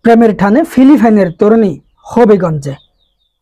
প্রেমের টানে ফিলিপাইনের তরুণী হবিগঞ্জে।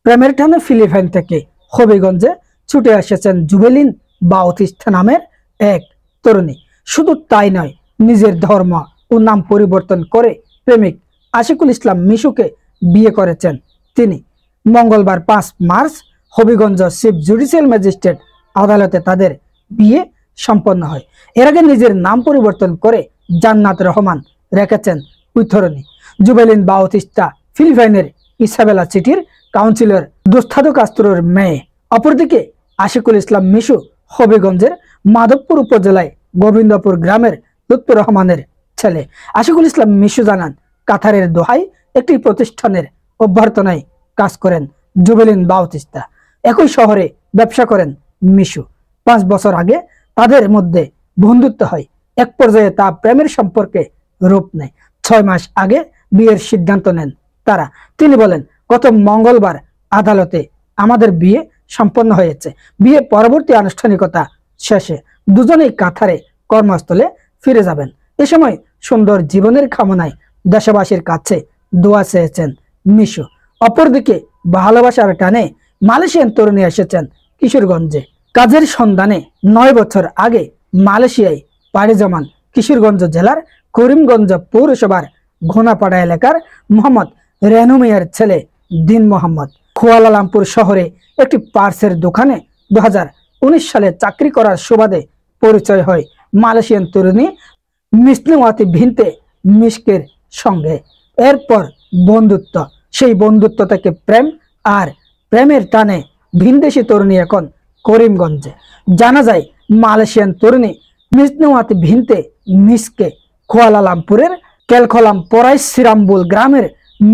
প্রেমের টানে ফিলিপাইন থেকে হবিগঞ্জে ছুটে এসেছেন জুবেলিন বাউতিস্তা নামের এক তরুণী। শুধু তাই নয়, নিজের ধর্ম ও নাম পরিবর্তন করে প্রেমিক আশিকুল ইসলাম মিশুকে বিয়ে করেছেন তিনি। মঙ্গলবার 5 March Habiganj chief judicial magistrate আদালতে তাদের বিয়ে সম্পন্ন হয়। এর আগে নিজের নাম পরিবর্তন করে জান্নাত রহমান রেখেছেন ওই তরুণী। জুবেলিন বাউতিস্তা ফিলিপাইনের ইসাবেলা সিটির কাউন্সিলর দোস্তাদো কাস্ত্রোর মেয়ে। অপরদিকে আশিকুল ইসলাম মিশু হবিগঞ্জের মাধবপুর উপজেলায় গোবিন্দপুর গ্রামের লুৎফর রহমানের ছেলে। আশিকুল ইসলাম মিশু জানান, কাতারের দোহায় একটি প্রতিষ্ঠানের অভ্যর্থনায় কাজ করেন জুবেলিন বাউতিস্তা। একই শহরে ব্যবসা করেন মিশু। 5 বছর আগে তাদের মধ্যে বন্ধুত্ব হয়। এক পর্যায়ে তা প্রেমের সম্পর্কে রূপ নেয়। 6 মাস আগে বিয়ের সিদ্ধান্ত নেন তারা। তিনি বলেন, গত মঙ্গলবার আদালতে আমাদের বিয়ে সম্পন্ন হয়েছে। বিয়ে পরবর্তী আনুষ্ঠানিকতা শেষে দুজনেই কাতারে কর্মস্থলে ফিরে যাবেন। এ সময় সুন্দর জীবনের কামনায় দেশবাসীর কাছে দোয়া চেয়েছেন মিশু। অপরদিকে ভালোবাসার টানে মালয়েশিয়ান তরুণী এসেছেন কিশোরগঞ্জে। কাজের সন্ধানে 9 বছর আগে মালয়েশিয়ায় পাড়ি জমান কিশোরগঞ্জ জেলার করিমগঞ্জ পৌরসভার ঘোনাপাড়া এলাকার মোহাম্মদ রেনু মিয়ার ছেলে দিন মোহাম্মদ কুয়ালালামপুর শহরে একটি পার্সের দোকানে 2019 সালে চাকরি করার সুবাদে পরিচয় হয় মালয়েশিয়ান তরুণী মিসনুওয়াতি ভিনতে মিশকের সঙ্গে। এরপর বন্ধুত্ব, সেই বন্ধুত্ব থেকে প্রেম, আর প্রেমের টানে ভিনদেশি তরুণী এখন করিমগঞ্জে। জানা যায়, মালয়েশিয়ান তরুণী মিসনুওয়াতি ভিনতে মিশকে কুয়ালালামপুরের কেলখলাম পরাই সিরাম্বুল গ্রামের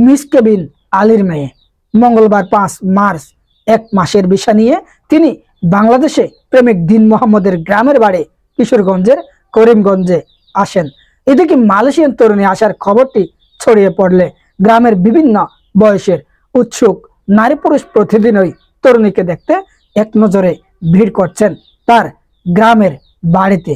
মিশকে বিন আলীর মেয়ে। মঙ্গলবার 5 মার্চ 1 মাসের বিষয় নিয়ে তিনি বাংলাদেশে প্রেমিক দিন মোহাম্মদের গ্রামের বাড়ি কিশোরগঞ্জের করিমগঞ্জে আসেন। এদিকে মালয়েশিয়ান তরুণী আসার খবরটি ছড়িয়ে পড়লে গ্রামের বিভিন্ন বয়সের উৎসুক নারী পুরুষ প্রতিদিনই তরুণীকে দেখতে এক নজরে ভিড় করছেন তার গ্রামের বাড়িতে।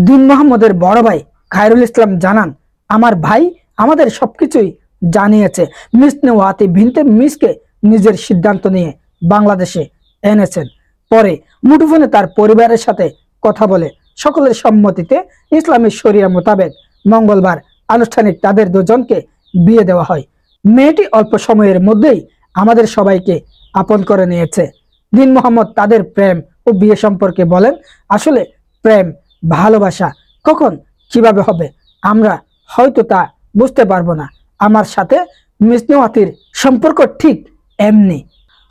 দিন মোহাম্মদের বড় ভাই খায়রুল ইসলাম জানান, আমার ভাই আমাদের সবকিছুই জানিয়েছে। মিসনুওয়াতি ভিনতে মিশকে নিজের সিদ্ধান্ত নিয়ে বাংলাদেশে এনেছেন। পরে মুঠোফোনে তার পরিবারের সাথে কথা বলে সকলের সম্মতিতে ইসলামী শরিয়া মোতাবেক মঙ্গলবার আনুষ্ঠানিক তাদের দুজনকে বিয়ে দেওয়া হয়। মেয়েটি অল্প সময়ের মধ্যেই আমাদের সবাইকে আপন করে নিয়েছে। দিন মোহাম্মদ তাদের প্রেম ও বিয়ে সম্পর্কে বলেন, আসলে প্রেম ভালোবাসা কখন কিভাবে হবে আমরা হয়তো তা বুঝতে পারবো না। আমার সাথে মিসনুওয়াতির সম্পর্ক ঠিক এমনি,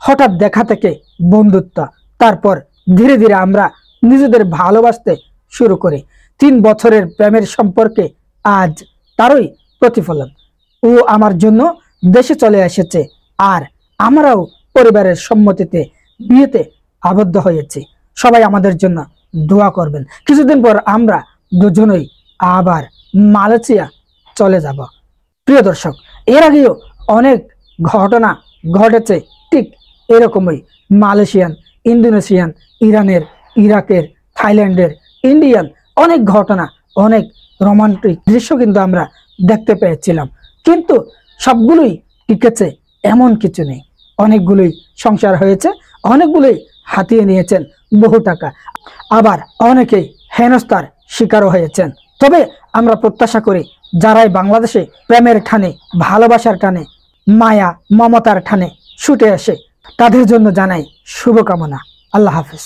হঠাৎ দেখা থেকে বন্ধুত্ব, তারপর ধীরে ধীরে আমরা নিজেদের ভালোবাসতে শুরু করি। 3 বছরের প্রেমের সম্পর্কে আজ তারই প্রতিফলন। ও আমার জন্য দেশে চলে এসেছে, আর আমরাও পরিবারের সম্মতিতে বিয়েতে আবদ্ধ হয়েছি। সবাই আমাদের জন্য দোয়া করবেন। কিছুদিন পর আমরা দুজনেই আবার মালয়েশিয়া চলে যাব। প্রিয় দর্শক, এর আগেও অনেক ঘটনা ঘটেছে ঠিক এরকমই। মালয়েশিয়ান, ইন্দোনেশিয়ান, ইরানের, ইরাকের, থাইল্যান্ডের, ইন্ডিয়ান অনেক ঘটনা, অনেক রোমান্টিক দৃশ্য কিন্তু আমরা দেখতে পেয়েছিলাম। কিন্তু সবগুলোই টিকেছে এমন কিছু নেই। অনেকগুলোই সংসার হয়েছে, অনেকগুলোই হাতিয়ে নিয়েছেন বহু টাকা, আবার অনেকেই হেনস্থার শিকারও হয়েছেন। তবে আমরা প্রত্যাশা করি, যারাই বাংলাদেশে প্রেমের টানে, ভালোবাসার টানে, মায়া মমতার টানে ছুটে আসে, তাদের জন্য জানাই শুভকামনা। আল্লাহ হাফেজ।